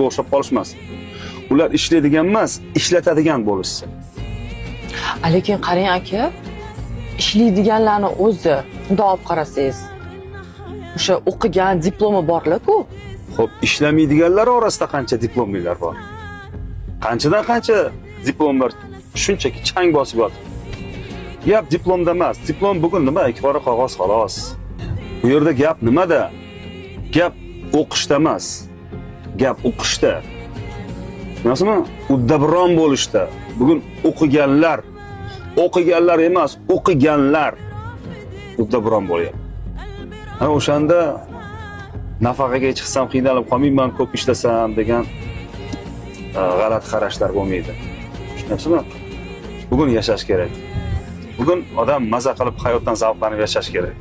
itga o'xshab qolishmasin. Ular ishlaydigan emas, ishlatadigan bo'lishsin. Lekin qarang aka, ishlaydiganlarni o'zi bundoq olib qarasangiz, o'sha o'qigan, diplomi borlar-ku. Xo'p, ishlamaydiganlar orasida qancha diplomlilar bor? Qanchadan qancha diplomlar shunchaki chang bosib yotibdi. Gap diplomda emas. Diplom bugun nima? Ikki qora qog'oz xolos. Bu yerda gap nimada? Gap o'qishda emas. Gap o'qishda. Tushunasizmi? Uddaburon bo'lishda. Bugun o'qiganlar emas, o'qiganlar uddaburon bo'lyapti. Ana o'shanda nafaqaga chiqsam qiynalib qolmayman, ko'p ishlasam degan g'alati qarashlar bo'lmaydi. Tushunasizmi? Bugun yashash kerak. Bugun odam maza qilib hayotdan zavqlanib yashash kerak.